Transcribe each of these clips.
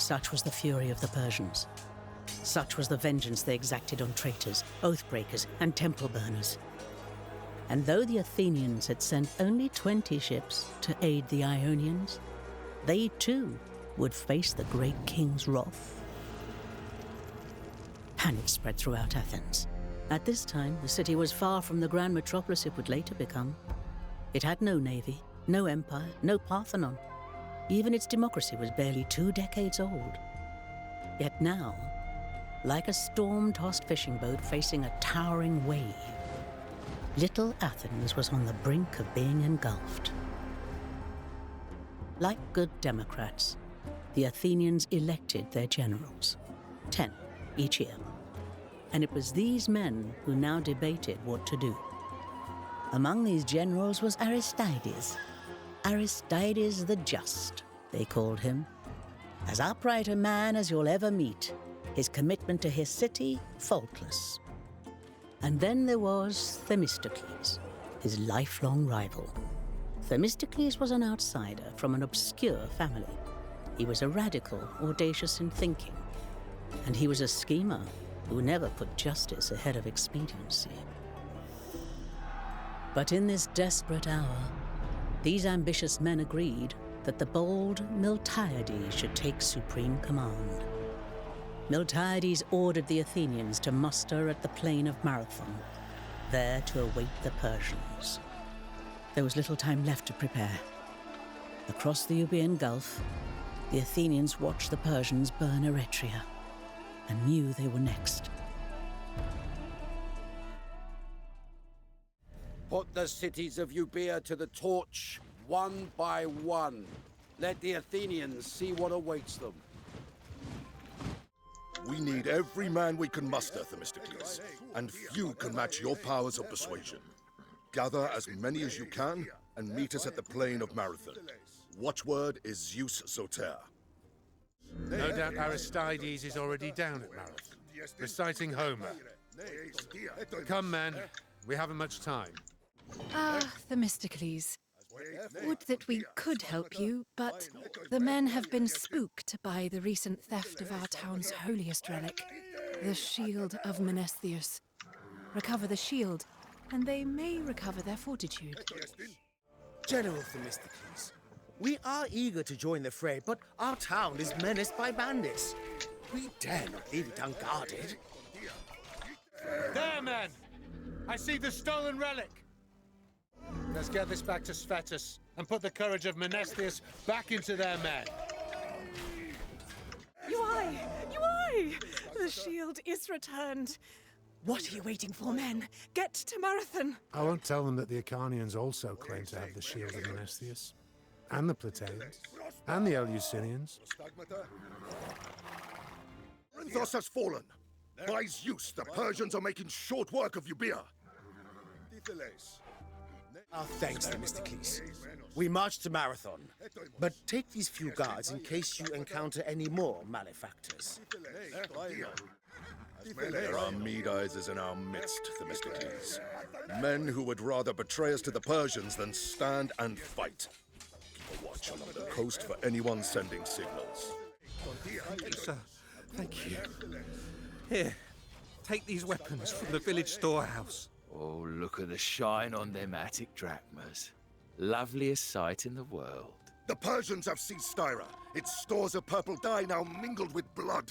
Such was the fury of the Persians. Such was the vengeance they exacted on traitors, oath-breakers, and temple burners. And though the Athenians had sent only 20 ships to aid the Ionians, they too would face the great king's wrath. Panic spread throughout Athens. At this time, the city was far from the grand metropolis it would later become. It had no navy, no empire, no Parthenon. Even its democracy was barely 2 decades old. Yet now, like a storm-tossed fishing boat facing a towering wave, little Athens was on the brink of being engulfed. Like good Democrats, the Athenians elected their generals, 10 each year. And it was these men who now debated what to do. Among these generals was Aristides. Aristides the Just, they called him. As upright a man as you'll ever meet, his commitment to his city faultless. And then there was Themistocles, his lifelong rival. Themistocles was an outsider from an obscure family. He was a radical, audacious in thinking, and he was a schemer who never put justice ahead of expediency. But in this desperate hour, these ambitious men agreed that the bold Miltiades should take supreme command. Miltiades ordered the Athenians to muster at the plain of Marathon, there to await the Persians. There was little time left to prepare. Across the Euboean Gulf, the Athenians watched the Persians burn Eretria and knew they were next. Put the cities of Euboea to the torch, one by one. Let the Athenians see what awaits them. We need every man we can muster, Themistocles, and few can match your powers of persuasion. Gather as many as you can, and meet us at the plain of Marathon. Watchword is Zeus Soter. No doubt Aristides is already down at Marathon, reciting Homer. Come, men, we haven't much time. Themistocles. Would that we could help you, but the men have been spooked by the recent theft of our town's holiest relic, the shield of Mnestheus. Recover the shield, and they may recover their fortitude. General Themistocles, we are eager to join the fray, but our town is menaced by bandits. We dare not leave it unguarded. There, men! I see the stolen relic! Let's get this back to Sphetus and put the courage of Mnestheus back into their men. You The shield is returned. What are you waiting for, men? Get to Marathon! I won't tell them that the Acarnanians also claim to have the shield of Mnestheus, and the Plataeans, and the Eleusinians. Corinthos has fallen. By Zeus, the Persians are making short work of Euboea. Our thanks, Themistocles. We march to Marathon, but take these few guards in case you encounter any more malefactors. There are Medises in our midst, Themistocles. Men who would rather betray us to the Persians than stand and fight. Keep a watch along the coast for anyone sending signals. Thank you, sir. Thank you. Here, take these weapons from the village storehouse. Oh, look at the shine on them Attic drachmas. Loveliest sight in the world. The Persians have seized Styra. Its stores of purple dye now mingled with blood.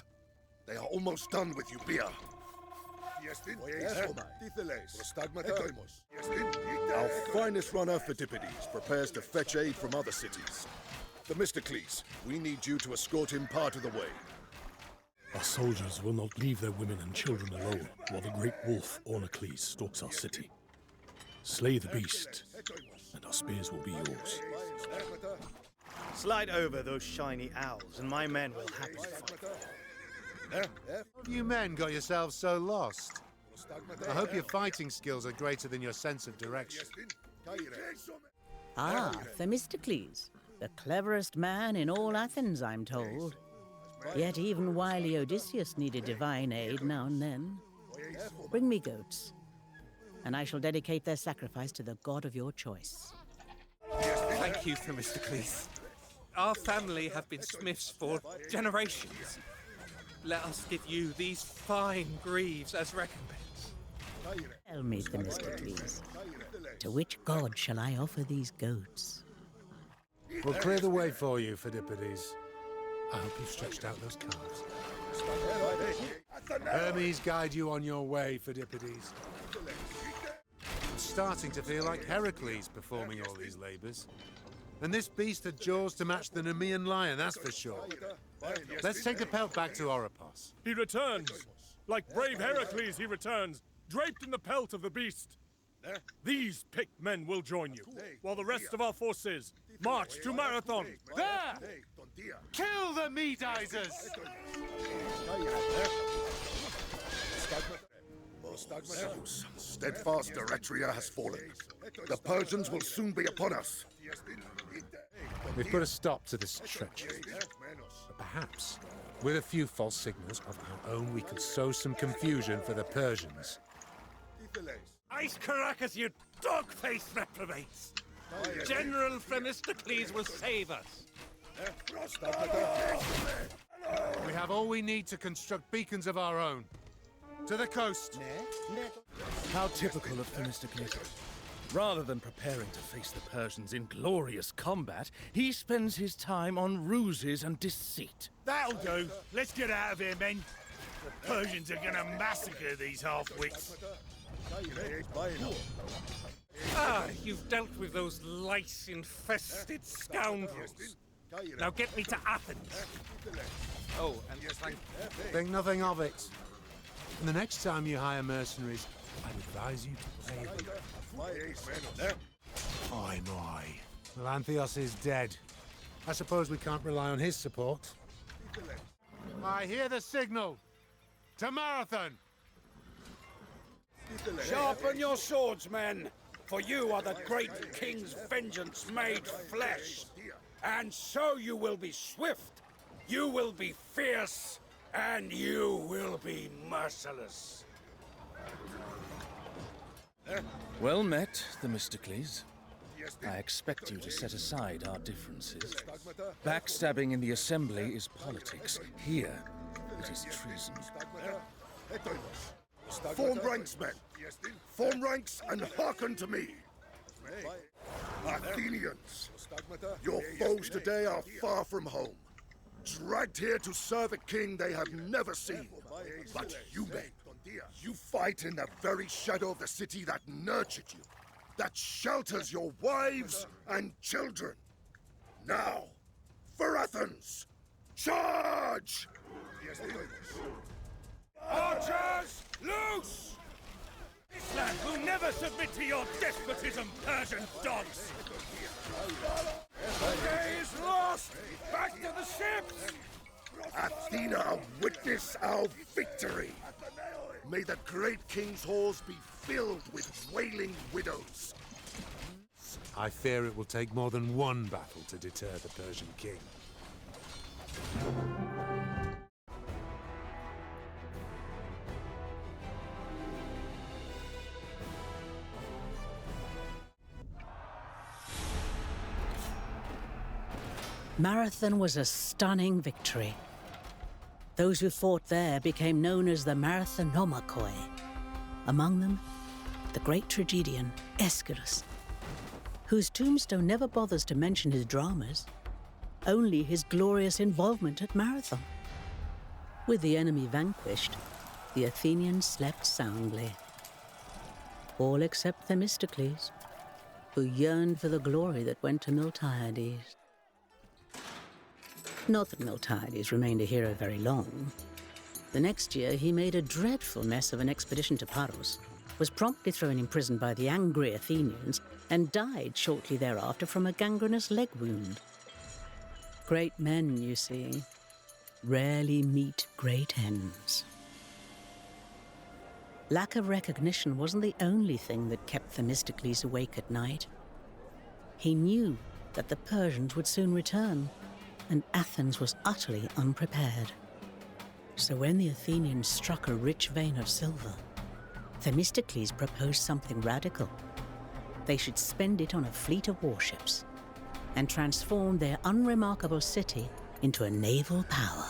They are almost done with Euboea. Our finest runner, Phidippides, prepares to fetch aid from other cities. Themistocles, we need you to escort him part of the way. Our soldiers will not leave their women and children alone while the great wolf Ornacles stalks our city. Slay the beast, and our spears will be yours. Slide over those shiny owls, and my men will happily fight. You men got yourselves so lost. I hope your fighting skills are greater than your sense of direction. Themistocles, the cleverest man in all Athens, I'm told. Yet even wily Odysseus needed divine aid now and then. Bring me goats, and I shall dedicate their sacrifice to the god of your choice. Thank you, Themistocles. Our family have been smiths for generations. Let us give you these fine greaves as recompense. Tell me, Themistocles, to which god shall I offer these goats? We'll clear the way for you, Phidippides. I hope you've stretched out those calves. Hermes guide you on your way, Phidippides. I'm starting to feel like Heracles performing all these labours. And this beast had jaws to match the Nemean lion, that's for sure. Let's take the pelt back to Oropos. He returns! Like brave Heracles, he returns, draped in the pelt of the beast. These picked men will join you, while the rest of our forces march to Marathon. There! Kill the Medizers! Zeus, steadfast Eretria has fallen. The Persians will soon be upon us. We've put a stop to this treachery. But perhaps, with a few false signals of our own, we could sow some confusion for the Persians. Ice Caracas, you dog-faced reprobates! General Themistocles will save us. We have all we need to construct beacons of our own. To the coast! How typical of Themistocles. Rather than preparing to face the Persians in glorious combat, he spends his time on ruses and deceit. That'll do. Let's get out of here, men. The Persians are gonna massacre these half-wits. Ah, you've dealt with those lice-infested scoundrels. Now get me to Athens. Oh, and Think nothing of it. And the next time you hire mercenaries, I'd advise you to pay them. My. Well, Anthios is dead. I suppose we can't rely on his support. I hear the signal. To Marathon! Sharpen your swords, men, for you are the great king's vengeance made flesh. And so you will be swift, you will be fierce, and you will be merciless. Well met, Themistocles. I expect you to set aside our differences. Backstabbing in the assembly is politics. Here, it is treason. Form ranks, men. Form ranks and hearken to me. Athenians, your foes today are far from home. Dragged here to serve a king they have never seen. But you men, you fight in the very shadow of the city that nurtured you, that shelters your wives and children. Now, for Athens, charge! Archers, loose! This land will never submit to your despotism, Persian dogs! The day is lost! Back to the ships! Athena, witness our victory! May the great king's halls be filled with wailing widows. I fear it will take more than one battle to deter the Persian king. Marathon was a stunning victory. Those who fought there became known as the Marathonomachoi. Among them, the great tragedian Aeschylus, whose tombstone never bothers to mention his dramas, only his glorious involvement at Marathon. With the enemy vanquished, the Athenians slept soundly. All except Themistocles, who yearned for the glory that went to Miltiades. Not that Miltiades remained a hero very long. The next year, he made a dreadful mess of an expedition to Paros, was promptly thrown in prison by the angry Athenians, and died shortly thereafter from a gangrenous leg wound. Great men, you see, rarely meet great ends. Lack of recognition wasn't the only thing that kept Themistocles awake at night. He knew that the Persians would soon return, and Athens was utterly unprepared. So when the Athenians struck a rich vein of silver, Themistocles proposed something radical. They should spend it on a fleet of warships, and transformed their unremarkable city into a naval power.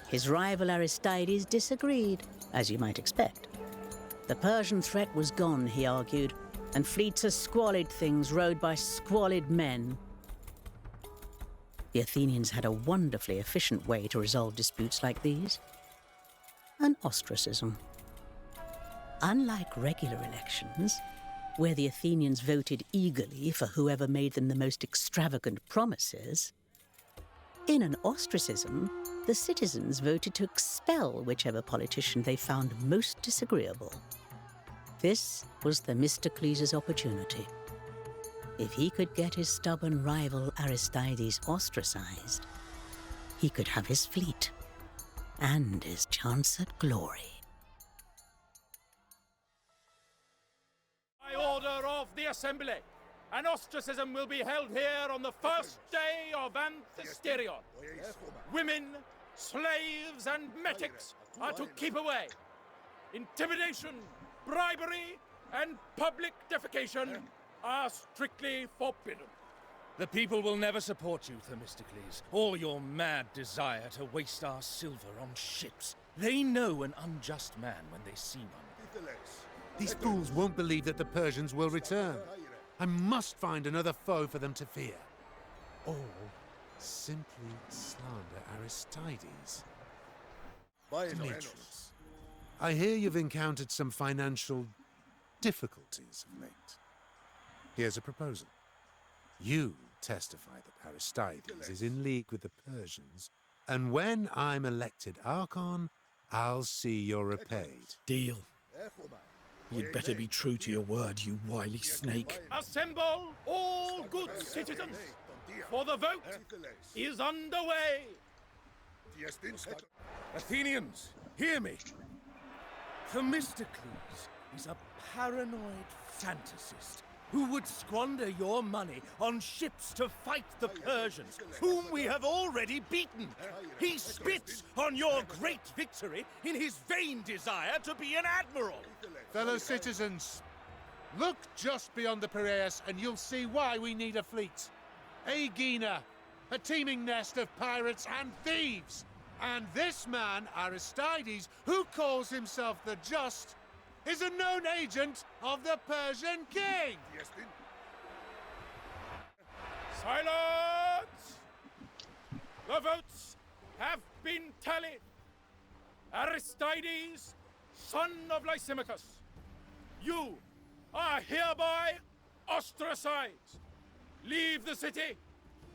His rival Aristides disagreed, as you might expect. The Persian threat was gone, he argued, and fleets of squalid things rowed by squalid men. The Athenians had a wonderfully efficient way to resolve disputes like these: an ostracism. Unlike regular elections, where the Athenians voted eagerly for whoever made them the most extravagant promises, in an ostracism, the citizens voted to expel whichever politician they found most disagreeable. This was Themistocles' opportunity. If he could get his stubborn rival Aristides ostracized, he could have his fleet and his chance at glory. By order of the Assembly, an ostracism will be held here on the first day of Anthesterion. Women, slaves, and metics are to keep away. Intimidation, bribery, and public defecation are strictly forbidden. The people will never support you, Themistocles, or your mad desire to waste our silver on ships. They know an unjust man when they see one. These fools won't believe that the Persians will return. I must find another foe for them to fear. Or simply slander Aristides. Demetrius, I hear you've encountered some financial difficulties of late. Here's a proposal. You testify that Aristides is in league with the Persians, and when I'm elected Archon, I'll see you're repaid. Deal. You'd better be true to your word, you wily snake. Assemble all good citizens, for the vote is underway. Athenians, hear me. Themistocles is a paranoid fantasist who would squander your money on ships to fight the Persians, whom we have already beaten. He spits on your great victory in his vain desire to be an admiral. Fellow citizens, look just beyond the Piraeus and you'll see why we need a fleet. Aegina, a teeming nest of pirates and thieves. And this man, Aristides, who calls himself the Just, is a known agent of the Persian king! Silence! The votes have been tallied. Aristides, son of Lysimachus, you are hereby ostracized. Leave the city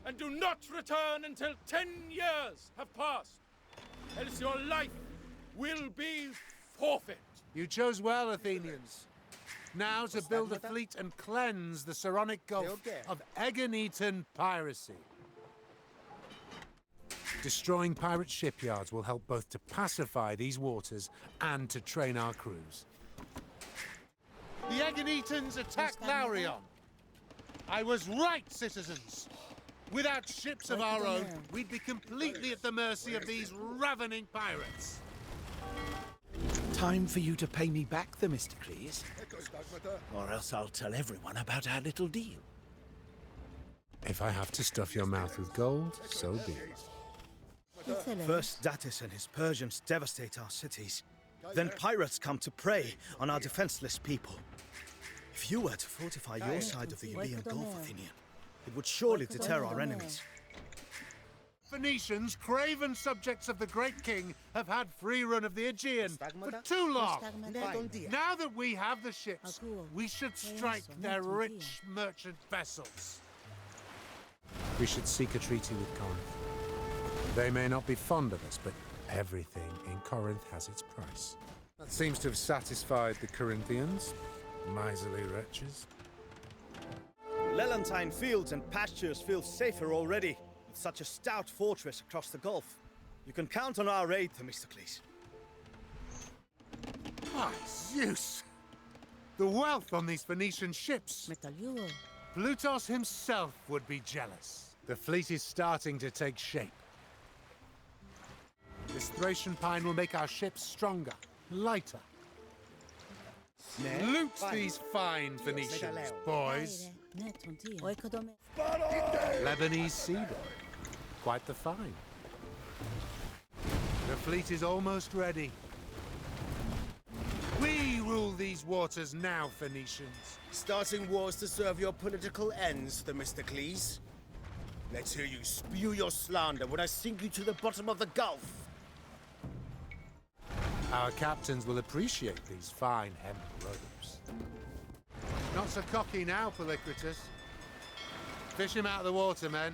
and do not return until 10 years have passed, else your life will be forfeit. You chose well, Athenians. Now to build a fleet and cleanse the Saronic Gulf of Aeginetan piracy. Destroying pirate shipyards will help both to pacify these waters and to train our crews. The Aeginetans attacked Laurion. I was right, citizens. Without ships of our own, we'd be completely at the mercy of these ravening pirates. Time for you to pay me back, Themistocles. Or else I'll tell everyone about our little deal. If I have to stuff your mouth with gold, so be it. First Datis and his Persians devastate our cities. Then pirates come to prey on our defenseless people. If you were to fortify your side of the Euboean Gulf, Athenian, it would surely deter our enemies. Phoenicians, craven subjects of the great king, have had free run of the Aegean for too long. Now that we have the ships, we should strike their rich merchant vessels. We should seek a treaty with Corinth. They may not be fond of us, but everything in Corinth has its price. That seems to have satisfied the Corinthians, miserly wretches. Lelantine fields and pastures feel safer already. Such a stout fortress across the Gulf. You can count on our aid, Themistocles. By Zeus! The wealth on these Phoenician ships! Plutos himself would be jealous. The fleet is starting to take shape. This Thracian pine will make our ships stronger, lighter. Loot these fine Phoenicians, boys! Lebanese cedar. Quite the find. The fleet is almost ready. We rule these waters now, Phoenicians. Starting wars to serve your political ends, Themistocles. Let's hear you spew your slander when I sink you to the bottom of the gulf. Our captains will appreciate these fine hemp robes. Not so cocky now, Polycritus. Fish him out of the water, men.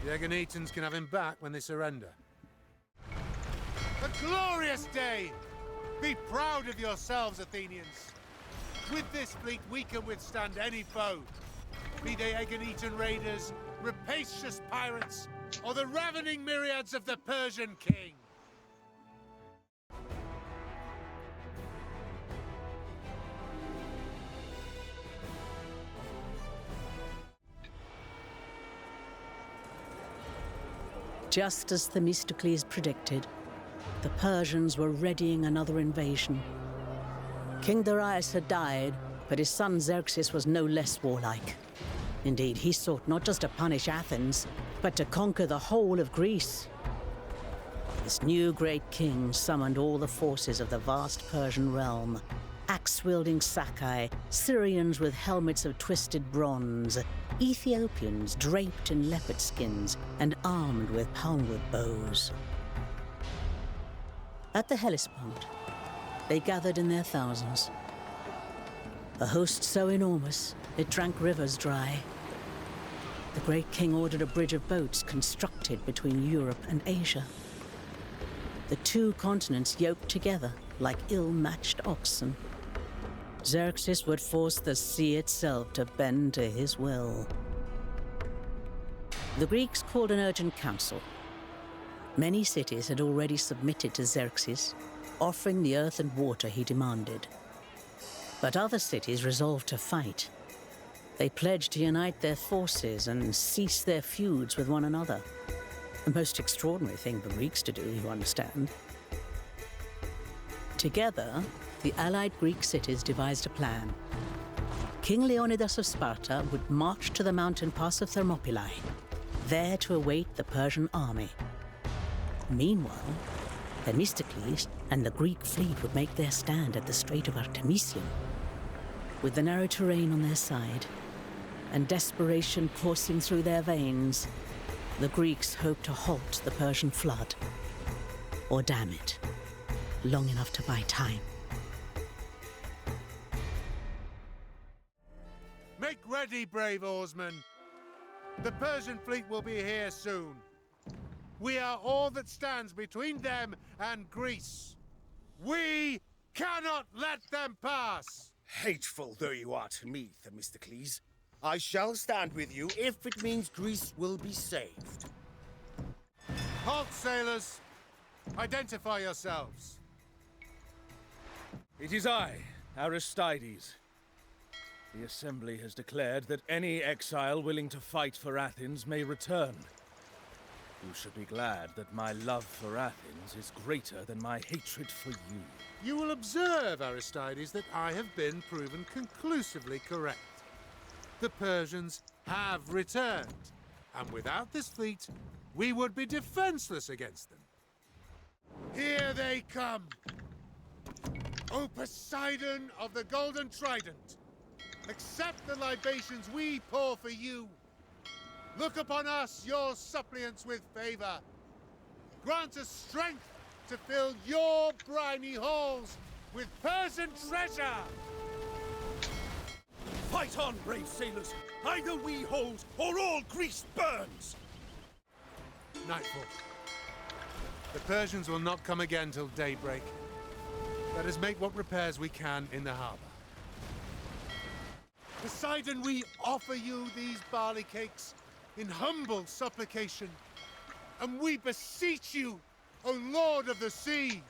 The Aeginetans can have him back when they surrender. A glorious day! Be proud of yourselves, Athenians. With this fleet, we can withstand any foe. Be they Aeginetan raiders, rapacious pirates, or the ravening myriads of the Persian king. Just as Themistocles predicted, the Persians were readying another invasion. King Darius had died, but his son Xerxes was no less warlike. Indeed, he sought not just to punish Athens, but to conquer the whole of Greece. This new great king summoned all the forces of the vast Persian realm. Axe-wielding Sakai, Syrians with helmets of twisted bronze, Ethiopians draped in leopard skins and armed with palmwood bows. At the Hellespont, they gathered in their thousands. A host so enormous, it drank rivers dry. The great king ordered a bridge of boats constructed between Europe and Asia. The two continents yoked together like ill-matched oxen. Xerxes would force the sea itself to bend to his will. The Greeks called an urgent council. Many cities had already submitted to Xerxes, offering the earth and water he demanded. But other cities resolved to fight. They pledged to unite their forces and cease their feuds with one another. A most extraordinary thing for Greeks to do, you understand. Together, the allied Greek cities devised a plan. King Leonidas of Sparta would march to the mountain pass of Thermopylae, there to await the Persian army. Meanwhile, Themistocles and the Greek fleet would make their stand at the Strait of Artemisium. With the narrow terrain on their side, and desperation coursing through their veins, the Greeks hoped to halt the Persian flood, or dam it, long enough to buy time. Make ready, brave oarsmen. The Persian fleet will be here soon. We are all that stands between them and Greece. We cannot let them pass! Hateful though you are to me, Themistocles, I shall stand with you if it means Greece will be saved. Halt, sailors! Identify yourselves. It is I, Aristides. The Assembly has declared that any exile willing to fight for Athens may return. You should be glad that my love for Athens is greater than my hatred for you. You will observe, Aristides, that I have been proven conclusively correct. The Persians have returned, and without this fleet, we would be defenseless against them. Here they come! O Poseidon of the Golden Trident, accept the libations we pour for you. Look upon us, your suppliants, with favor. Grant us strength to fill your briny halls with Persian treasure! Fight on, brave sailors! Either we hold, or all Greece burns! Nightfall. The Persians will not come again till daybreak. Let us make what repairs we can in the harbor. Poseidon, we offer you these barley cakes in humble supplication, and we beseech you, O Lord of the Sea,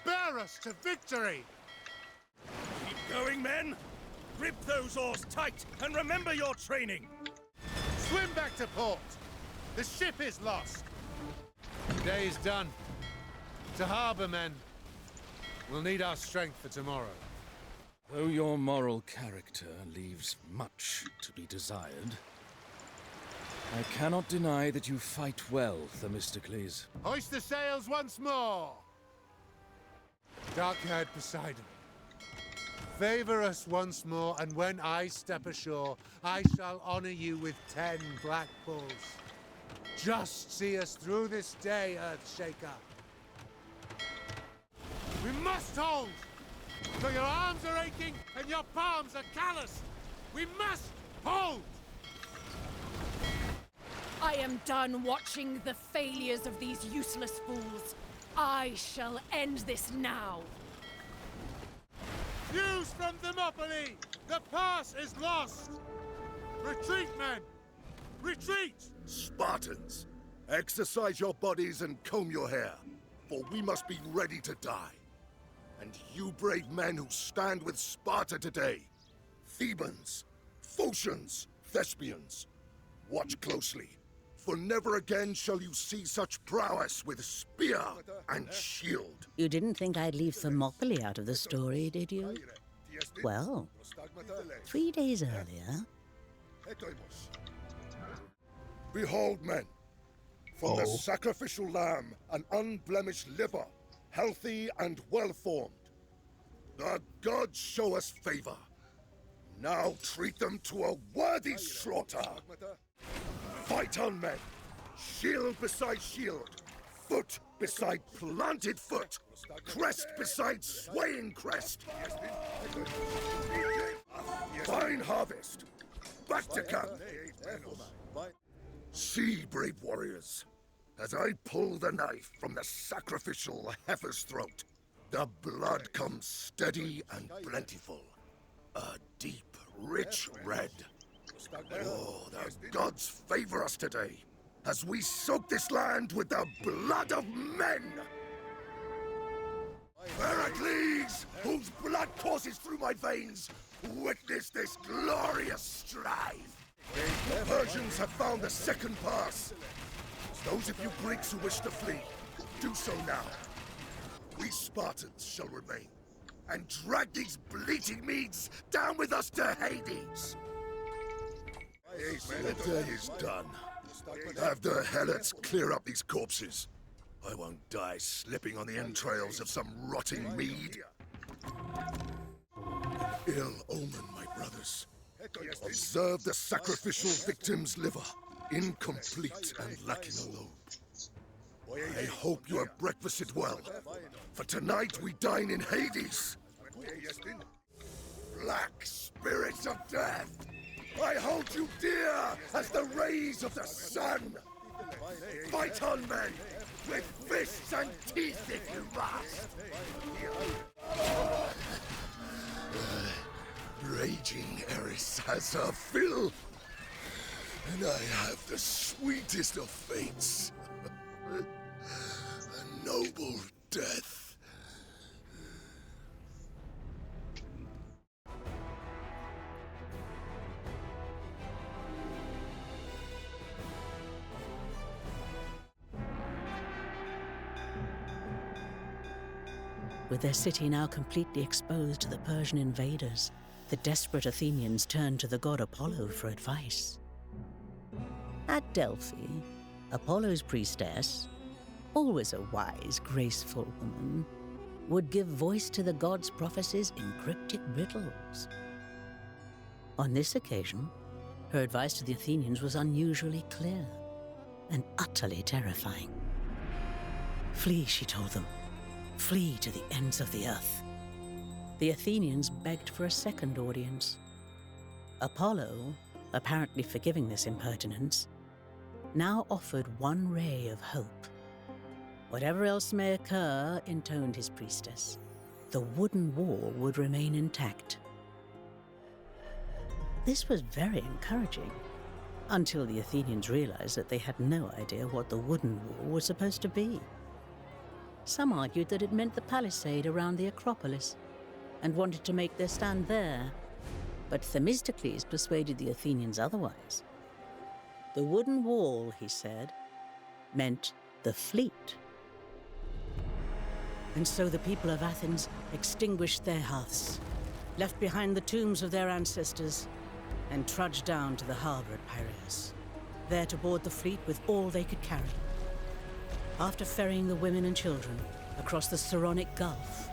bear us to victory! Keep going, men! Grip those oars tight, and remember your training! Swim back to port! The ship is lost! The day is done. To harbor, men. We'll need our strength for tomorrow. Though your moral character leaves much to be desired, I cannot deny that you fight well, Themistocles. Hoist the sails once more! Dark-haired Poseidon, favor us once more, and when I step ashore, I shall honor you with 10 black bulls. Just see us through this day, Earthshaker. We must hold! Though your arms are aching and your palms are calloused, we must hold! I am done watching the failures of these useless fools. I shall end this now. News from Thermopylae! The pass is lost! Retreat, men! Retreat! Spartans, exercise your bodies and comb your hair, for we must be ready to die. And you brave men who stand with Sparta today, Thebans, Phocians, Thespians, watch closely, for never again shall you see such prowess with spear and shield. You didn't think I'd leave Thermopylae out of the story, did you? Well, 3 days earlier... Behold, men, from the sacrificial lamb, an unblemished liver, healthy and well-formed. The gods show us favor. Now treat them to a worthy slaughter. Fight on, men. Shield beside shield. Foot beside planted foot. Crest beside swaying crest. Fine harvest. Back to camp. See, brave warriors, as I pull the knife from the sacrificial heifer's throat, the blood comes steady and plentiful. A deep, rich red. Oh, the gods favor us today, as we soak this land with the blood of men! Heracles, whose blood courses through my veins, witness this glorious strife! The Persians have found the second pass. Those of you Greeks who wish to flee, do so now. We Spartans shall remain, and drag these bleating Medes down with us to Hades. The day is done. Have the Helots clear up these corpses. I won't die slipping on the entrails of some rotting Mede. Ill omen, my brothers. Observe the sacrificial victim's liver, incomplete and lacking a lobe. I hope you have breakfasted well, for tonight we dine in Hades. Black spirits of death, I hold you dear as the rays of the sun. Fight on, men, with fists and teeth if you must. Raging Eris has her fill, and I have the sweetest of fates. A noble death. With their city now completely exposed to the Persian invaders, the desperate Athenians turned to the god Apollo for advice. At Delphi, Apollo's priestess, always a wise, graceful woman, would give voice to the god's prophecies in cryptic riddles. On this occasion, her advice to the Athenians was unusually clear and utterly terrifying. Flee, she told them. Flee to the ends of the earth. The Athenians begged for a second audience. Apollo, apparently forgiving this impertinence, now offered one ray of hope. Whatever else may occur, intoned his priestess, the wooden wall would remain intact. This was very encouraging, until the Athenians realized that they had no idea what the wooden wall was supposed to be. Some argued that it meant the palisade around the Acropolis, and wanted to make their stand there, but Themistocles persuaded the Athenians otherwise. The wooden wall, he said, meant the fleet. And so the people of Athens extinguished their hearths, left behind the tombs of their ancestors, and trudged down to the harbor at Piraeus, there to board the fleet with all they could carry. After ferrying the women and children across the Saronic Gulf,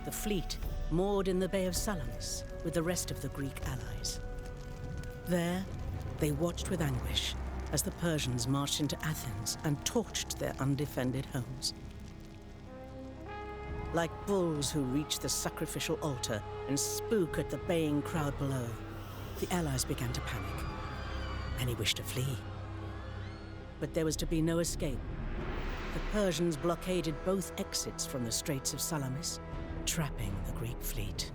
the fleet moored in the Bay of Salamis with the rest of the Greek allies. There, they watched with anguish as the Persians marched into Athens and torched their undefended homes. Like bulls who reach the sacrificial altar and spook at the baying crowd below, the allies began to panic. Many wished to flee. But there was to be no escape. The Persians blockaded both exits from the Straits of Salamis, trapping the Greek fleet.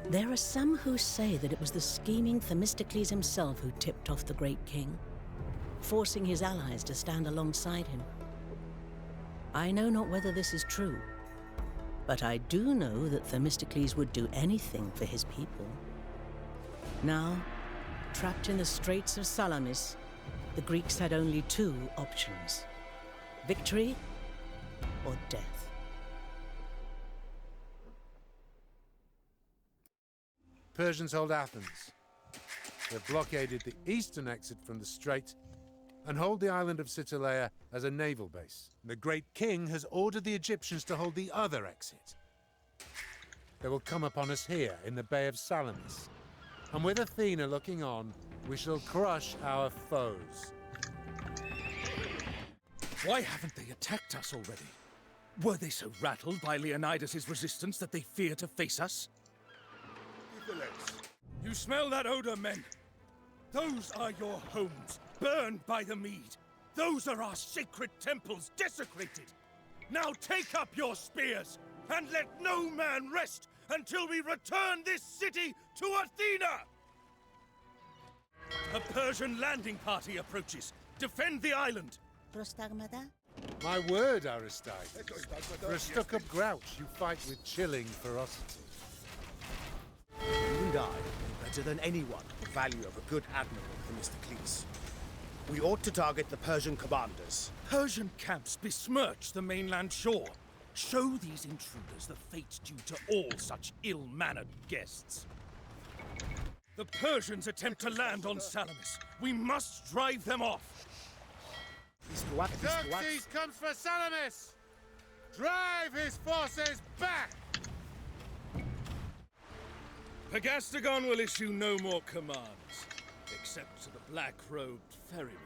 There are some who say that it was the scheming Themistocles himself who tipped off the great king, forcing his allies to stand alongside him. I know not whether this is true, but I do know that Themistocles would do anything for his people. Now, trapped in the Straits of Salamis, the Greeks had only two options: victory or death. Persians hold Athens. They've blockaded the eastern exit from the strait and hold the island of Cyprus as a naval base. The great king has ordered the Egyptians to hold the other exit. They will come upon us here in the Bay of Salamis, and with Athena looking on, we shall crush our foes. Why haven't they attacked us already? Were they so rattled by Leonidas's resistance that they fear to face us? You smell that odor, men? Those are your homes, burned by the Mede. Those are our sacred temples desecrated. Now take up your spears, and let no man rest until we return this city to Athena! A Persian landing party approaches. Defend the island! My word, Aristides. For a stuck-up grouch, you fight with chilling ferocity. You and I know better than anyone the value of a good admiral, Themistocles. We ought to target the Persian commanders. Persian camps besmirch the mainland shore. Show these intruders the fate due to all such ill-mannered guests. The Persians attempt to land on Salamis. We must drive them off. Xerxes comes for Salamis! Drive his forces back! Pagastagon will issue no more commands, except to the black-robed ferryman.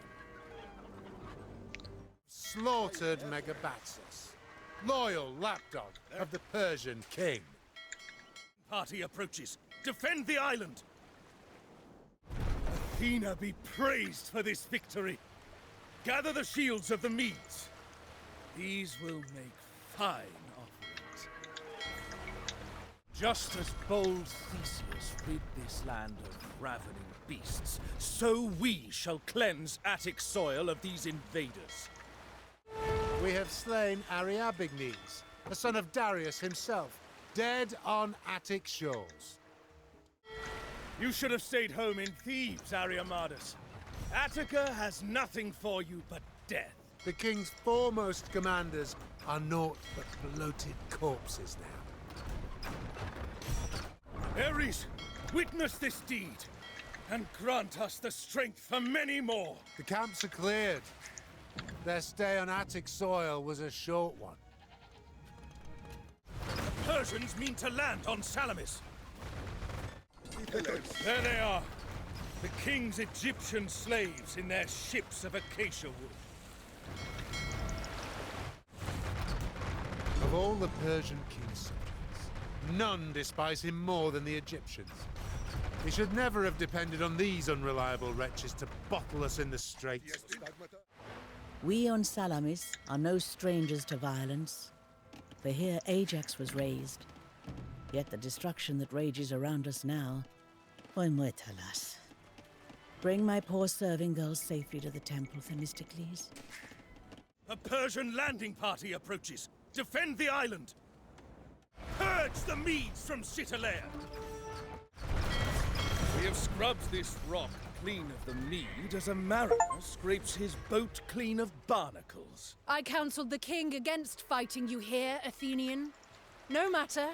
Slaughtered Megabatzus, loyal lapdog of the Persian king. Party approaches. Defend the island! Athena be praised for this victory. Gather the shields of the Medes. These will make fine offerings. Just as bold Theseus rid this land of ravening beasts, so we shall cleanse Attic soil of these invaders. We have slain Ariabignes, the son of Darius himself, dead on Attic shores. You should have stayed home in Thebes, Ariamadus. Attica has nothing for you but death. The king's foremost commanders are naught but bloated corpses now. Ares, witness this deed, and grant us the strength for many more. The camps are cleared. Their stay on Attic soil was a short one. The Persians mean to land on Salamis. There they are. The king's Egyptian slaves in their ships of acacia wood. Of all the Persian king's subjects, none despise him more than the Egyptians. He should never have depended on these unreliable wretches to bottle us in the straits. We on Salamis are no strangers to violence, for here Ajax was raised. Yet the destruction that rages around us now, hoy muertalas. Bring my poor serving girls safely to the temple, Themistocles. A Persian landing party approaches. Defend the island! Purge the Medes from Cyprus! We have scrubbed this rock clean of the Mede as a mariner scrapes his boat clean of barnacles. I counseled the king against fighting you here, Athenian. No matter.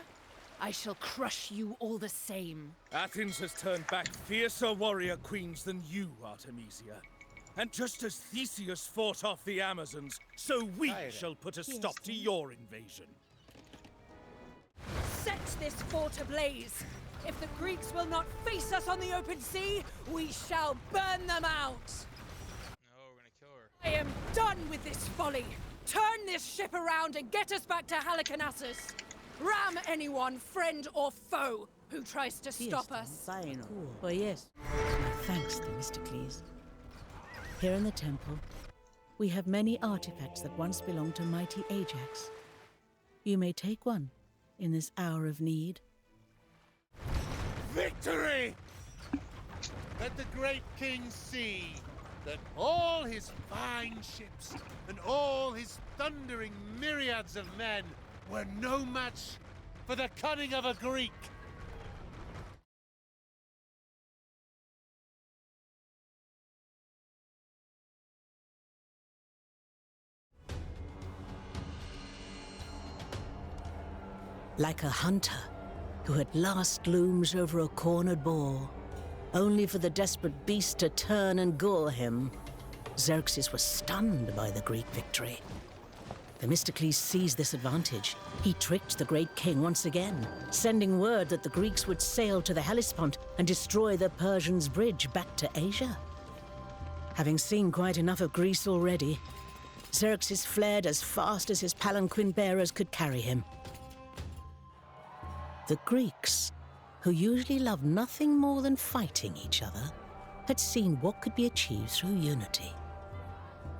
I shall crush you all the same. Athens has turned back fiercer warrior queens than you, Artemisia. And just as Theseus fought off the Amazons, so we shall put a stop to your invasion. Set this fort ablaze! If the Greeks will not face us on the open sea, we shall burn them out! No, we're gonna kill her. I am done with this folly! Turn this ship around and get us back to Halicarnassus! Ram anyone, friend or foe, who tries to stop us! Well, yes. My thanks, Themistocles. Here in the temple, we have many artifacts that once belonged to mighty Ajax. You may take one in this hour of need. Victory! Let the great king see that all his fine ships and all his thundering myriads of men were no match for the cunning of a Greek. Like a hunter who at last looms over a cornered boar, only for the desperate beast to turn and gore him, Xerxes was stunned by the Greek victory. Themistocles seized this advantage. He tricked the great king once again, sending word that the Greeks would sail to the Hellespont and destroy the Persians' bridge back to Asia. Having seen quite enough of Greece already, Xerxes fled as fast as his palanquin bearers could carry him. The Greeks, who usually loved nothing more than fighting each other, had seen what could be achieved through unity.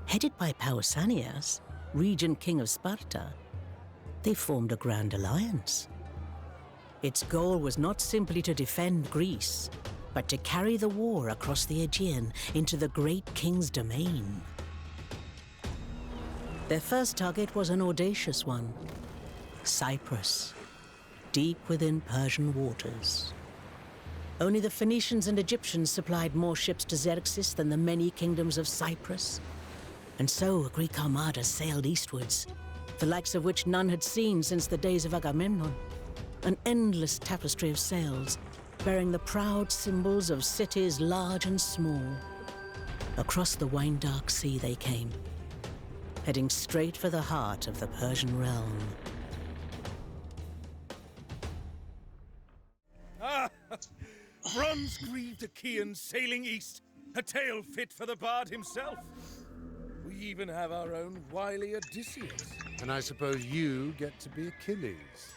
Headed by Pausanias, Regent King of Sparta, they formed a grand alliance. Its goal was not simply to defend Greece, but to carry the war across the Aegean into the great king's domain. Their first target was an audacious one: Cyprus, deep within Persian waters. Only the Phoenicians and Egyptians supplied more ships to Xerxes than the many kingdoms of Cyprus. And so a Greek armada sailed eastwards, the likes of which none had seen since the days of Agamemnon. An endless tapestry of sails, bearing the proud symbols of cities large and small. Across the wine-dark sea they came, heading straight for the heart of the Persian realm. Ah! Bronze-greaved Achaeans sailing east, a tale fit for the bard himself. We even have our own wily Odysseus. And I suppose you get to be Achilles.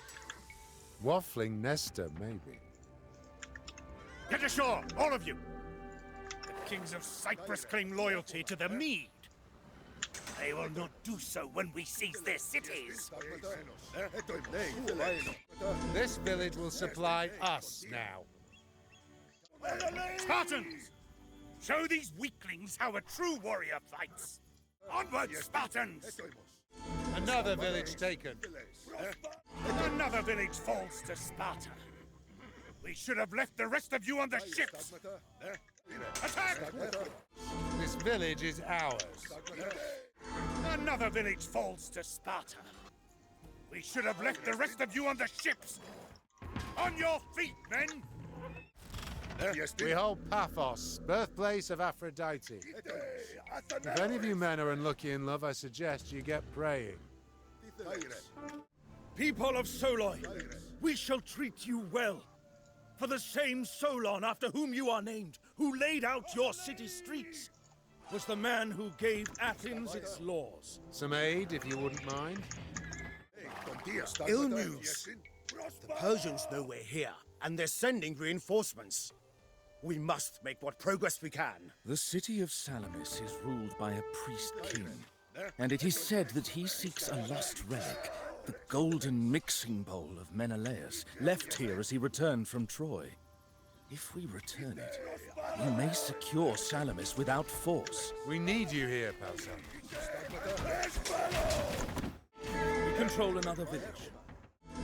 Waffling Nestor, maybe. Get ashore, all of you! The kings of Cyprus claim loyalty to the Mede. They will not do so when we seize their cities. This village will supply us now. Spartans! Show these weaklings how a true warrior fights! Onward, Spartans! Another village taken. Another village falls to Sparta. We should have left the rest of you on the ships! Attack! This village is ours. Another village falls to Sparta. We should have left the rest of you on the ships! On your feet, men! We hold Paphos, birthplace of Aphrodite. If any of you men are unlucky in love, I suggest you get praying. People of Soloi, we shall treat you well. For the same Solon after whom you are named, who laid out your city streets, was the man who gave Athens its laws. Some aid, if you wouldn't mind. Ill news. The Persians know we're here, and they're sending reinforcements. We must make what progress we can. The city of Salamis is ruled by a priest king, and it is said that he seeks a lost relic, the golden mixing bowl of Menelaus, left here as he returned from Troy. If we return it, we may secure Salamis without force. We need you here, Pausanias. We control another village.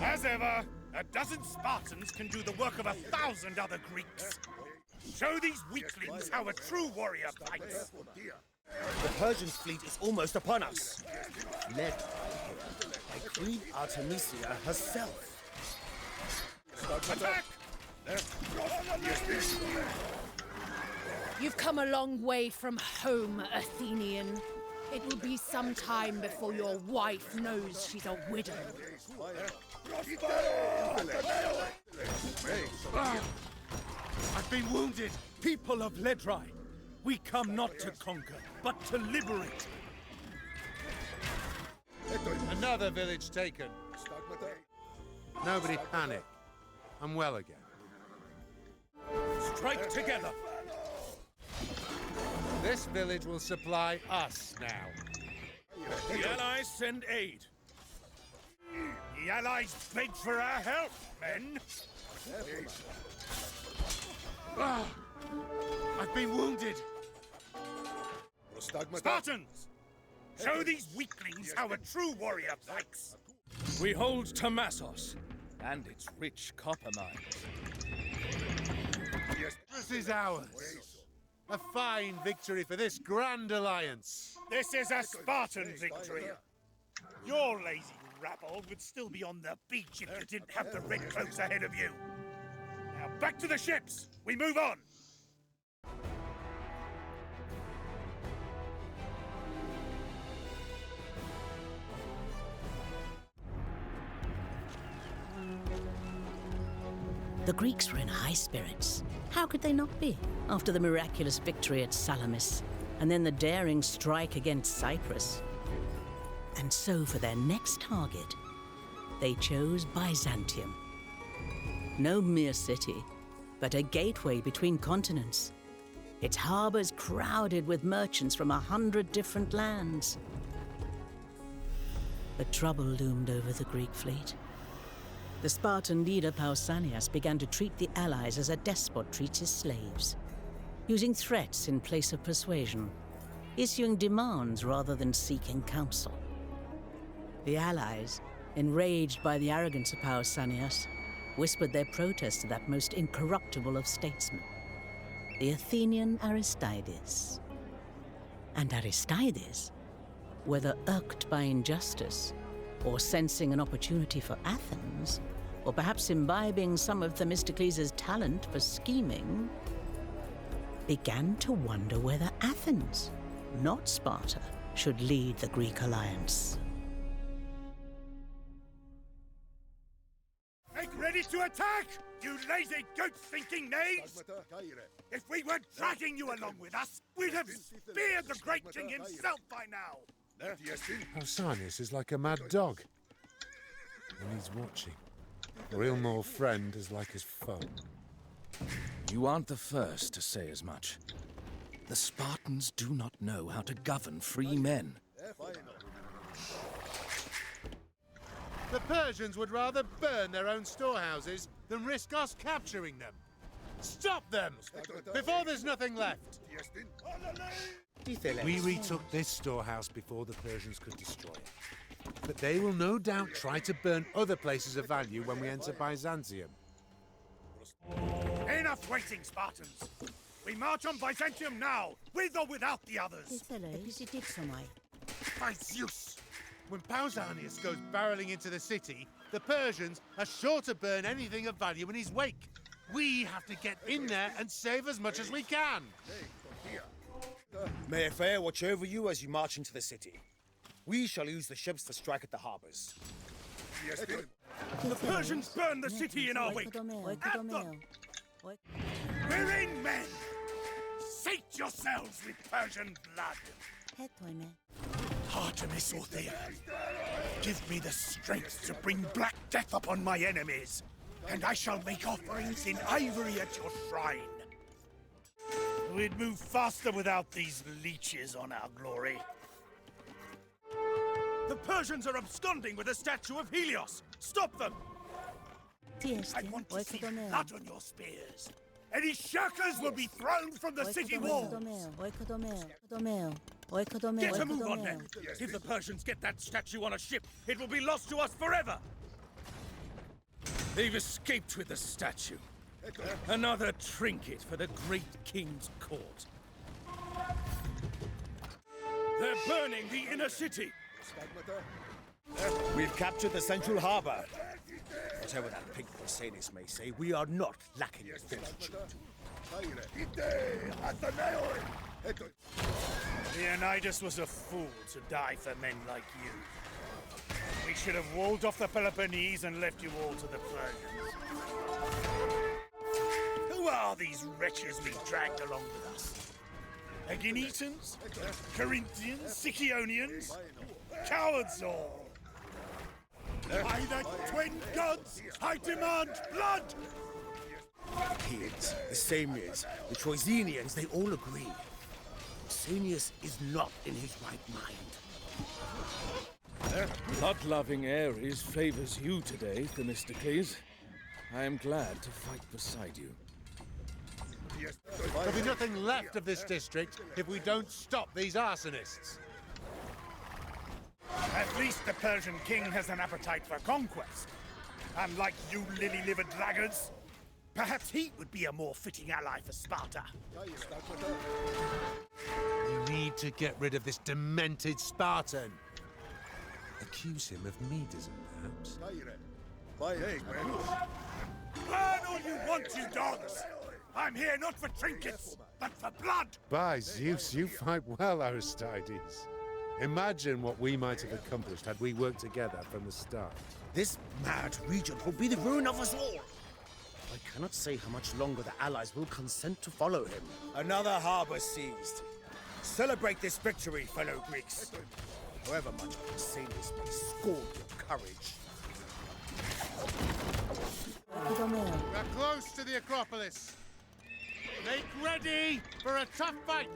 As ever, a dozen Spartans can do the work of 1,000 other Greeks. Show these weaklings how a true warrior fights. The Persian fleet is almost upon us, led by Queen Artemisia herself. Attack! You've come a long way from home, Athenian. It will be some time before your wife knows she's a widow. I've been wounded! People of Ledrai, we come not to conquer, but to liberate. Another village taken. Nobody panic. I'm well again. Strike together! This village will supply us now. The Allies send aid. The Allies beg for our help, men. I've been wounded! Spartans! Show these weaklings how a true warrior fights! We hold Tomassos and its rich copper mines. This is ours. A fine victory for this grand alliance. This is a Spartan victory. Your lazy rabble would still be on the beach if you didn't have the red cloaks ahead of you. Now back to the ships! We move on! The Greeks were in high spirits. How could they not be, after the miraculous victory at Salamis, and then the daring strike against Cyprus? And so for their next target, they chose Byzantium. No mere city, but a gateway between continents. Its harbors crowded with merchants from 100 different lands. But trouble loomed over the Greek fleet. The Spartan leader Pausanias began to treat the allies as a despot treats his slaves, using threats in place of persuasion, issuing demands rather than seeking counsel. The allies, enraged by the arrogance of Pausanias, whispered their protest to that most incorruptible of statesmen, the Athenian Aristides. And Aristides, whether irked by injustice, or sensing an opportunity for Athens, or perhaps imbibing some of Themistocles' talent for scheming, began to wonder whether Athens, not Sparta, should lead the Greek alliance. Make ready to attack, you lazy goat-thinking knaves! If we weren't dragging you along with us, we'd have speared the great king himself by now! Pausanias is like a mad dog. And he's watching. Or Ilmor's friend is like his foe. You aren't the first to say as much. The Spartans do not know how to govern free men. The Persians would rather burn their own storehouses than risk us capturing them. Stop them! Before there's nothing left! We retook this storehouse before the Persians could destroy it. But they will no doubt try to burn other places of value when we enter Byzantium. Enough waiting, Spartans! We march on Byzantium now, with or without the others! By Zeus! When Pausanias goes barreling into the city, the Persians are sure to burn anything of value in his wake. We have to get in there and save as much as we can! May Aether watch over you as you march into the city. We shall use the ships to strike at the harbors. The Persians burn the city in our wake! At them! We're in, men! Sate yourselves with Persian blood! Artemis or Thea, give me the strength to bring black death upon my enemies, and I shall make offerings in ivory at your shrine. We'd move faster without these leeches on our glory. The Persians are absconding with a statue of Helios! Stop them! I want to see blood on your spears. Any shirkers will be thrown from the city walls! Get a move on them! If the Persians get that statue on a ship, it will be lost to us forever! They've escaped with the statue. Another trinket for the great king's court. They're burning the inner city! We've captured the central harbor. Whatever that pig Pausanias may say, we are not lacking in fortitude. Leonidas was a fool to die for men like you. We should have walled off the Peloponnese and left you all to the Persians. Who are these wretches we dragged along with us? Aeginetans? Corinthians? Sicyonians? Cowards all! By the twin gods, I demand blood! Kids, the Samians, the Troezenians, they all agree. Pausanias is not in his right mind. Blood-loving Ares favors you today, Themistocles. I am glad to fight beside you. There'll be nothing left of this district if we don't stop these arsonists. At least the Persian king has an appetite for conquest. Unlike you lily-livered dragons. Perhaps he would be a more fitting ally for Sparta. We need to get rid of this demented Spartan. Accuse him of Medism, perhaps? Burn all you want, you dogs! I'm here not for trinkets, but for blood! By Zeus, you fight well, Aristides. Imagine what we might have accomplished had we worked together from the start. This mad regent will be the ruin of us all. I cannot say how much longer the allies will consent to follow him. Another harbor seized. Celebrate this victory, fellow Greeks. However much Pausanias may scorn your courage. We're close to the Acropolis. Make ready for a tough fight.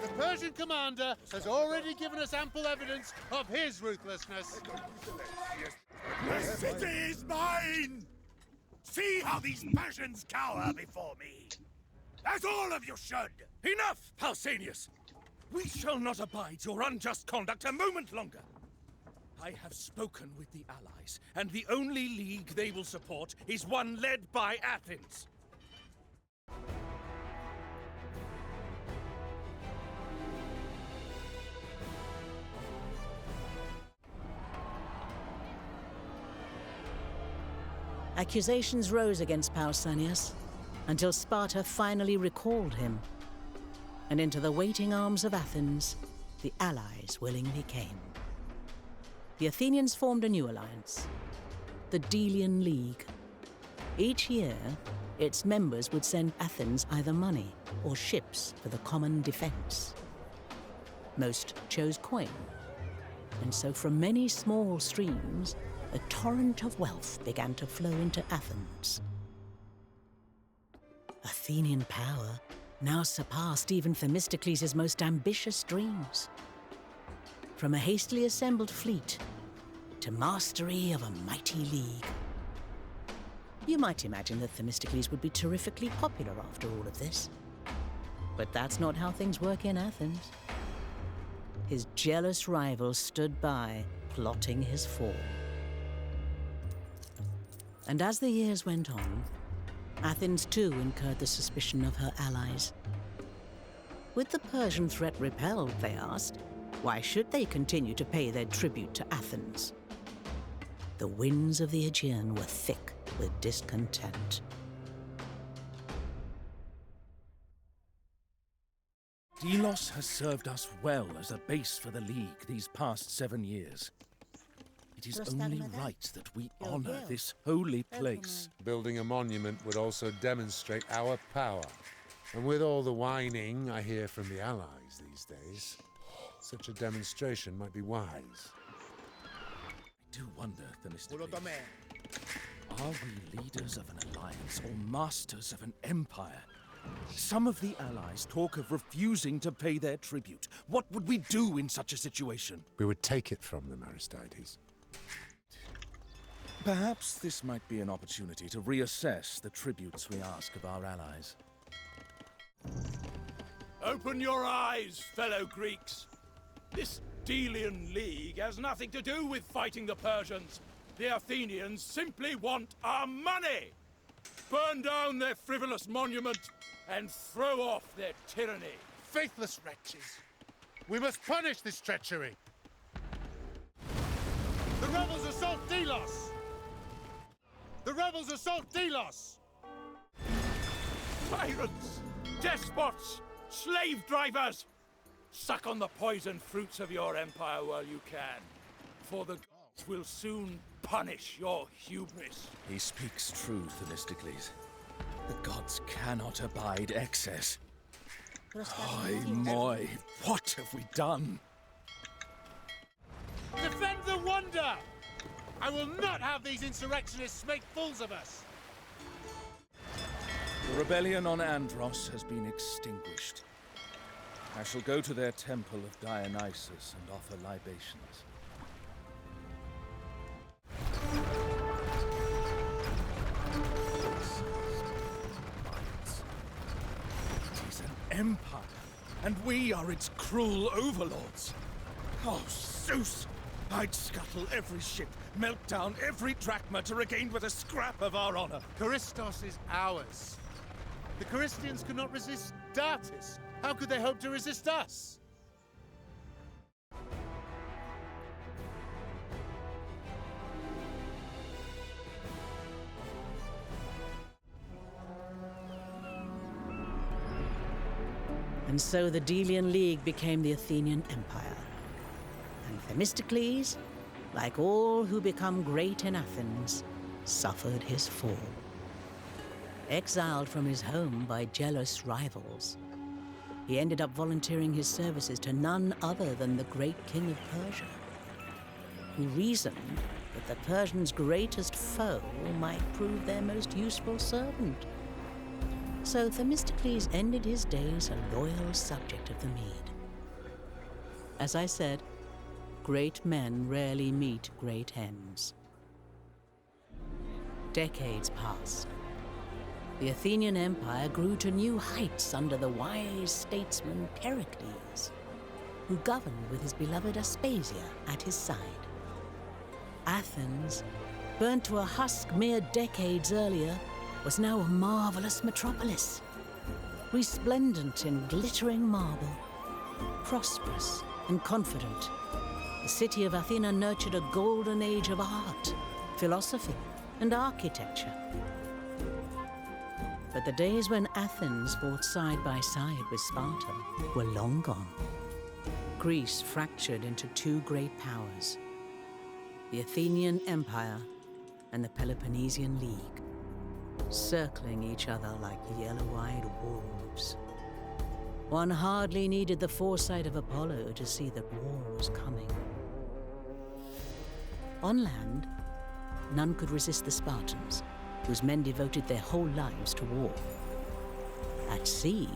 The Persian commander has already given us ample evidence of his ruthlessness. The city is mine! See how these Persians cower before me! As all of you should! Enough, Pausanias! We shall not abide your unjust conduct a moment longer. I have spoken with the Allies, and the only league they will support is one led by Athens. Accusations rose against Pausanias until Sparta finally recalled him. And into the waiting arms of Athens, the Allies willingly came. The Athenians formed a new alliance, the Delian League. Each year, its members would send Athens either money or ships for the common defense. Most chose coin, and so from many small streams, a torrent of wealth began to flow into Athens. Athenian power now surpassed even Themistocles' most ambitious dreams. From a hastily assembled fleet to mastery of a mighty league. You might imagine that Themistocles would be terrifically popular after all of this. But that's not how things work in Athens. His jealous rivals stood by, plotting his fall. And as the years went on, Athens too incurred the suspicion of her allies. With the Persian threat repelled, they asked, why should they continue to pay their tribute to Athens? The winds of the Aegean were thick with discontent. Delos has served us well as a base for the League these past 7 years. It is only right that we honor this holy place. Building a monument would also demonstrate our power. And with all the whining I hear from the Allies these days, such a demonstration might be wise. I do wonder, Themistocles, are we leaders of an alliance or masters of an empire? Some of the allies talk of refusing to pay their tribute. What would we do in such a situation? We would take it from them, Aristides. Perhaps this might be an opportunity to reassess the tributes we ask of our allies. Open your eyes, fellow Greeks. This Delian League has nothing to do with fighting the Persians. The Athenians simply want our money. Burn down their frivolous monument and throw off their tyranny. Faithless wretches! We must punish this treachery! The rebels assault Delos! The rebels assault Delos! Tyrants! Despots! Slave drivers! Suck on the poison fruits of your empire while you can, for the gods will soon punish your hubris. He speaks truth, Themistocles. The gods cannot abide excess. Ay, moi, what have we done? Defend the Wonder! I will not have these insurrectionists make fools of us! The rebellion on Andros has been extinguished. I shall go to their temple of Dionysus and offer libations. It is an empire, and we are its cruel overlords. Oh, Zeus! I'd scuttle every ship, melt down every drachma to regain but a scrap of our honor. Charistos is ours. The Christians could not resist Datis. How could they hope to resist us? And so the Delian League became the Athenian Empire. And Themistocles, like all who become great in Athens, suffered his fall. Exiled from his home by jealous rivals, he ended up volunteering his services to none other than the great king of Persia, who reasoned that the Persians' greatest foe might prove their most useful servant. So Themistocles ended his days a loyal subject of the Mede. As I said, great men rarely meet great ends. Decades passed. The Athenian Empire grew to new heights under the wise statesman Pericles, who governed with his beloved Aspasia at his side. Athens, burnt to a husk mere decades earlier, was now a marvelous metropolis, resplendent in glittering marble, prosperous and confident. The city of Athena nurtured a golden age of art, philosophy, and architecture. But the days when Athens fought side by side with Sparta were long gone. Greece fractured into two great powers, the Athenian Empire and the Peloponnesian League, circling each other like yellow-eyed wolves. One hardly needed the foresight of Apollo to see that war was coming. On land, none could resist the Spartans, whose men devoted their whole lives to war. At sea,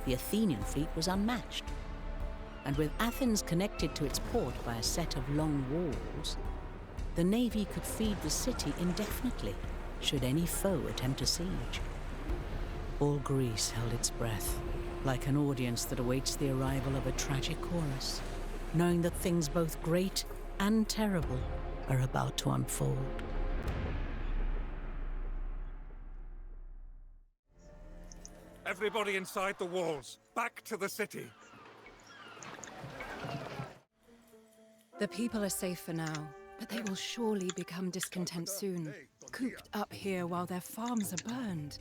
the Athenian fleet was unmatched, and with Athens connected to its port by a set of long walls, the navy could feed the city indefinitely, should any foe attempt a siege. All Greece held its breath, like an audience that awaits the arrival of a tragic chorus, knowing that things both great and terrible are about to unfold. Everybody inside the walls, back to the city. The people are safe for now, but they will surely become discontent soon, cooped up here while their farms are burned.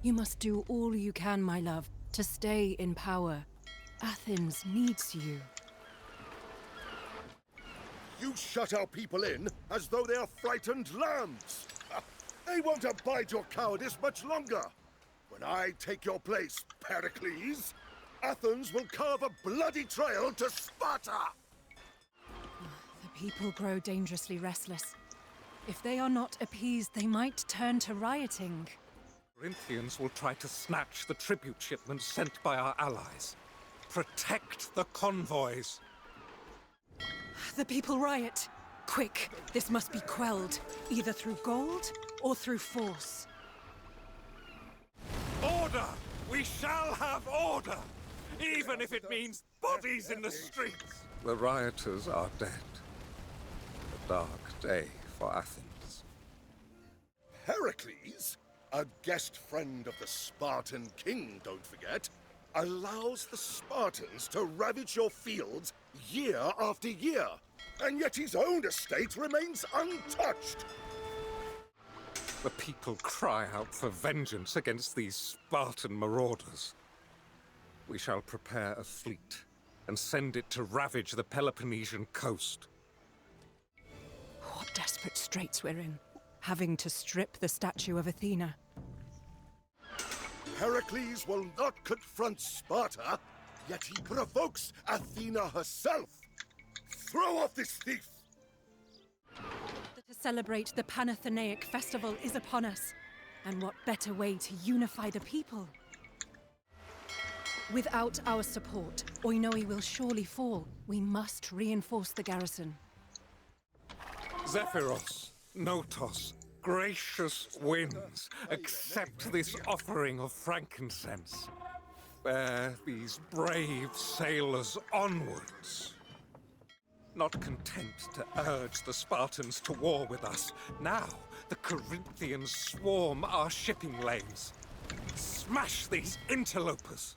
You must do all you can, my love, to stay in power. Athens needs you. You shut our people in as though they are frightened lambs. They won't abide your cowardice much longer. When I take your place, Pericles, Athens will carve a bloody trail to Sparta! The people grow dangerously restless. If they are not appeased, they might turn to rioting. Corinthians will try to snatch the tribute shipments sent by our allies. Protect the convoys. The people riot. Quick, this must be quelled, either through gold or through force. Order! We shall have order! Even if it means bodies in the streets! The rioters are dead. A dark day for Athens. Pericles, a guest friend of the Spartan king, don't forget, allows the Spartans to ravage your fields year after year, and yet his own estate remains untouched. The people cry out for vengeance against these Spartan marauders. We shall prepare a fleet and send it to ravage the Peloponnesian coast. What desperate straits we're in, having to strip the statue of Athena. Heracles will not confront Sparta, yet he provokes Athena herself. Throw off this thief! To celebrate the Panathenaic festival is upon us. And what better way to unify the people? Without our support, Oinoi will surely fall. We must reinforce the garrison. Zephyros, Notos, gracious winds, accept this offering of frankincense. Bear these brave sailors onwards. Not content to urge the Spartans to war with us, now the Corinthians swarm our shipping lanes. Smash these interlopers!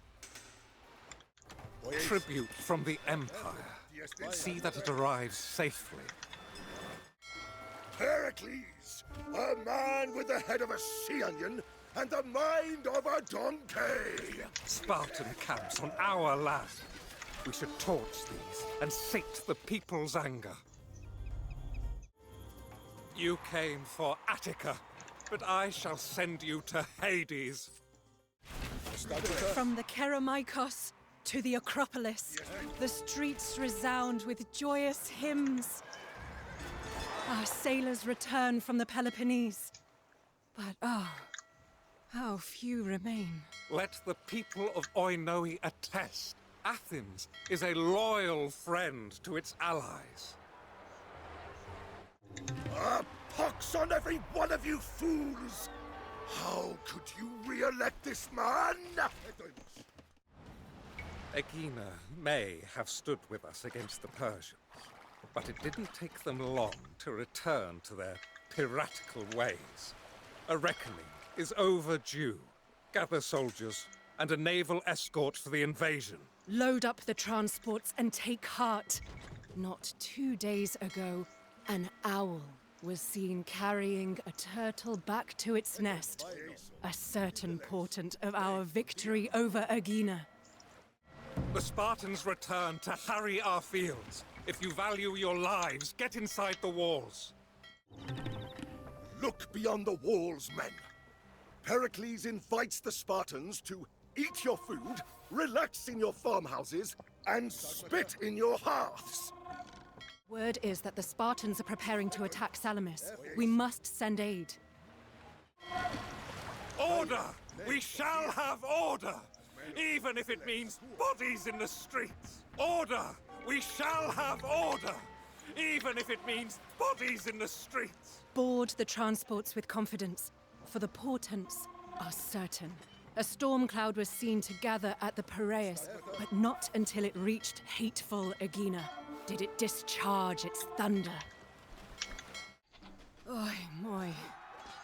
Tribute from the Empire. See that it arrives safely. Heracles, a man with the head of a sea onion and the mind of a donkey! Spartan camps on our land. We should torch these and sate the people's anger. You came for Attica, but I shall send you to Hades. From the Kerameikos to the Acropolis, the streets resound with joyous hymns. Our sailors return from the Peloponnese. But how few remain. Let the people of Oinoi attest. Athens is a loyal friend to its allies. Pox on every one of you fools! How could you re-elect this man? Aegina may have stood with us against the Persians, but it didn't take them long to return to their piratical ways. A reckoning is overdue. Gather soldiers and a naval escort for the invasion. Load up the transports and take heart. Not 2 days ago, an owl was seen carrying a turtle back to its nest. A certain portent of our victory over Aegina. The Spartans return to harry our fields. If you value your lives, get inside the walls. Look beyond the walls, men. Heracles invites the Spartans to eat your food, relax in your farmhouses, and spit in your hearths. Word is that the Spartans are preparing to attack Salamis. We must send aid. Order! We shall have order! Even if it means bodies in the streets. Order! We shall have order! Even if it means bodies in the streets. Board the transports with confidence, for the portents are certain. A storm cloud was seen to gather at the Piraeus, but not until it reached hateful Aegina did it discharge its thunder. Oi, moi.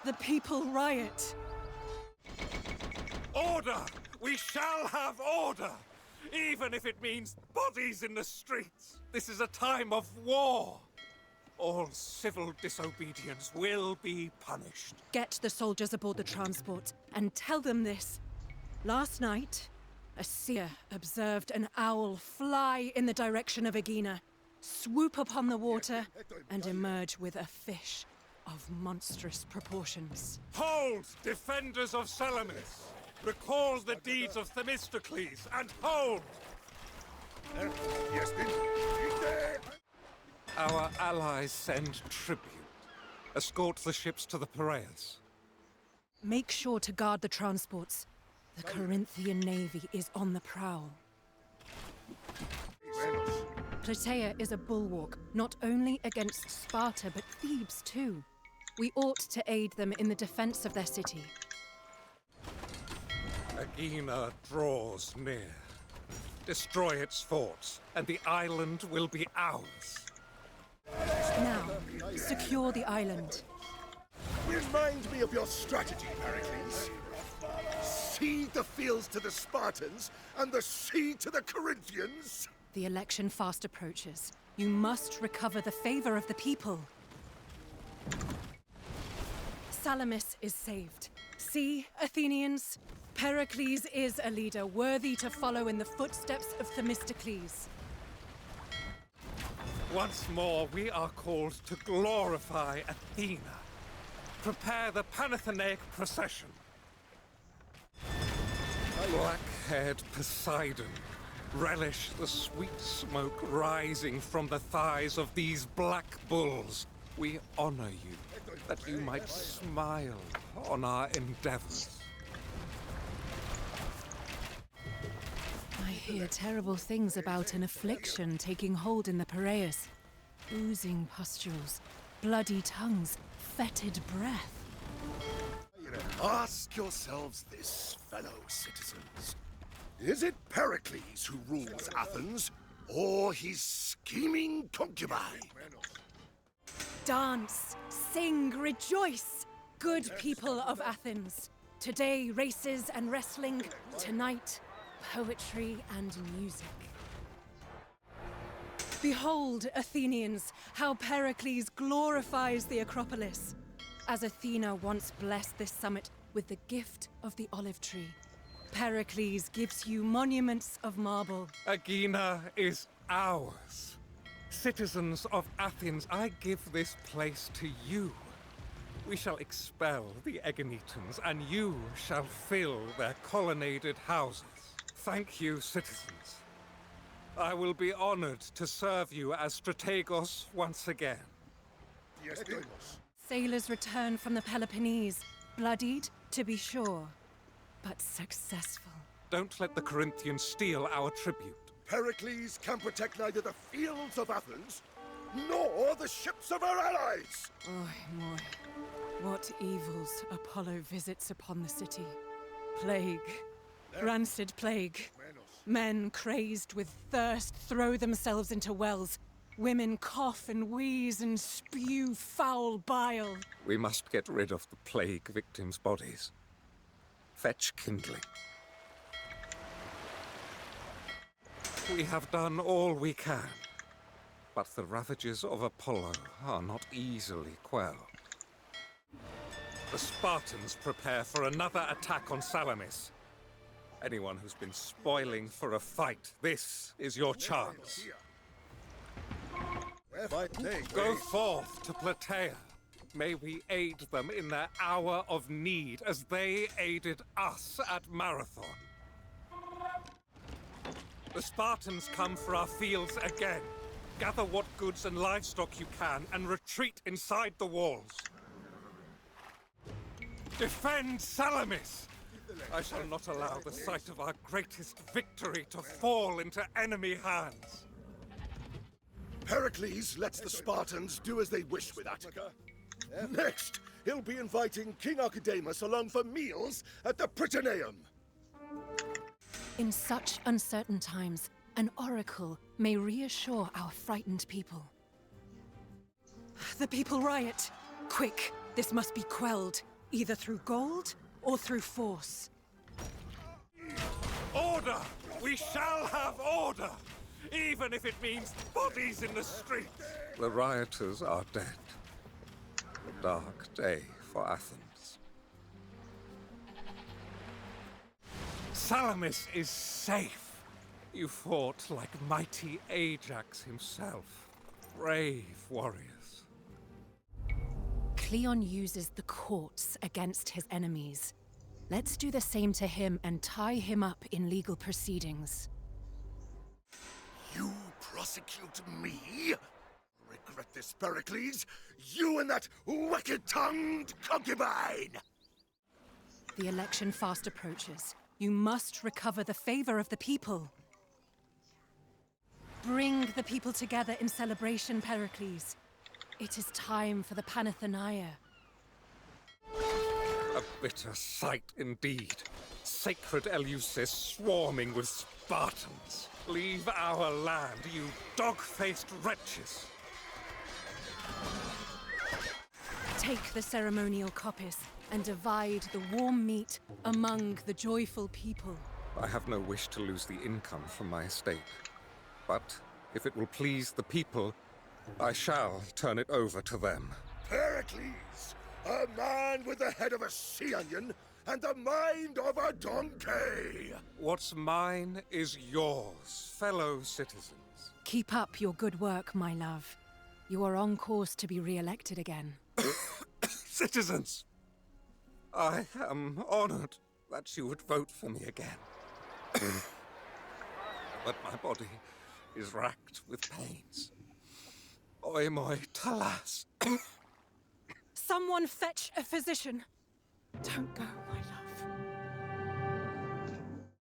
The people riot. Order! We shall have order! Even if it means bodies in the streets. This is a time of war. All civil disobedience will be punished. Get the soldiers aboard the transport and tell them this. Last night, a seer observed an owl fly in the direction of Aegina, swoop upon the water, and emerge with a fish of monstrous proportions. Hold, defenders of Salamis! Recall the deeds of Themistocles, and hold! Our allies send tribute. Escort the ships to the Piraeus. Make sure to guard the transports. The Corinthian navy is on the prowl. Plataea is a bulwark, not only against Sparta, but Thebes too. We ought to aid them in the defense of their city. Aegina draws near. Destroy its forts, and the island will be ours. Now, secure the island. Remind me of your strategy, Heracles. Cede the fields to the Spartans, and the sea to the Corinthians? The election fast approaches. You must recover the favor of the people. Salamis is saved. See, Athenians? Pericles is a leader worthy to follow in the footsteps of Themistocles. Once more, we are called to glorify Athena. Prepare the Panathenaic procession. Black-haired Poseidon, relish the sweet smoke rising from the thighs of these black bulls. We honor you, that you might smile on our endeavors. I hear terrible things about an affliction taking hold in the Piraeus. Oozing pustules, bloody tongues, fetid breath. Ask yourselves this, fellow citizens. Is it Pericles who rules Athens, or his scheming concubine? Dance, sing, rejoice, good people of Athens. Today, races and wrestling. Tonight, poetry and music. Behold, Athenians, how Pericles glorifies the Acropolis. As Athena once blessed this summit with the gift of the olive tree, Pericles gives you monuments of marble. Aegina is ours. Citizens of Athens, I give this place to you. We shall expel the Aeginetans, and you shall fill their colonnaded houses. Thank you, citizens. I will be honored to serve you as strategos once again. Sailors return from the Peloponnese, bloodied, to be sure, but successful. Don't let the Corinthians steal our tribute. Pericles can protect neither the fields of Athens, nor the ships of our allies! Oy, moy. What evils Apollo visits upon the city. Plague. Rancid plague. Men crazed with thirst throw themselves into wells. Women cough and wheeze and spew foul bile. We must get rid of the plague victims' bodies. Fetch kindling. We have done all we can, but the ravages of Apollo are not easily quelled. The Spartans prepare for another attack on Salamis. Anyone who's been spoiling for a fight, this is your chance. Go forth to Plataea. May we aid them in their hour of need as they aided us at Marathon. The Spartans come for our fields again. Gather what goods and livestock you can and retreat inside the walls. Defend Salamis! I shall not allow the sight of our greatest victory to fall into enemy hands. Pericles lets the Spartans do as they wish with Attica. Next, he'll be inviting King Archidamus along for meals at the Prytaneum. In such uncertain times, an oracle may reassure our frightened people. The people riot. Quick, this must be quelled, either through gold or through force. Order! We shall have order! Even if it means bodies in the streets! The rioters are dead. A dark day for Athens. Salamis is safe. You fought like mighty Ajax himself. Brave warriors. Cleon uses the courts against his enemies. Let's do the same to him and tie him up in legal proceedings. You prosecute me? Regret this, Pericles? You and that wicked-tongued concubine! The election fast approaches. You must recover the favor of the people. Bring the people together in celebration, Pericles. It is time for the Panathenaic. A bitter sight indeed. Sacred Eleusis swarming with Spartans. Leave our land, you dog-faced wretches. Take the ceremonial coppice and divide the warm meat among the joyful people. I have no wish to lose the income from my estate. But if it will please the people, I shall turn it over to them. Pericles! A man with the head of a sea onion and the mind of a donkey! What's mine is yours, fellow citizens. Keep up your good work, my love. You are on course to be re-elected again. Citizens! I am honored that you would vote for me again. But my body is racked with pains. Oi moi talas. Someone fetch a physician. Don't go.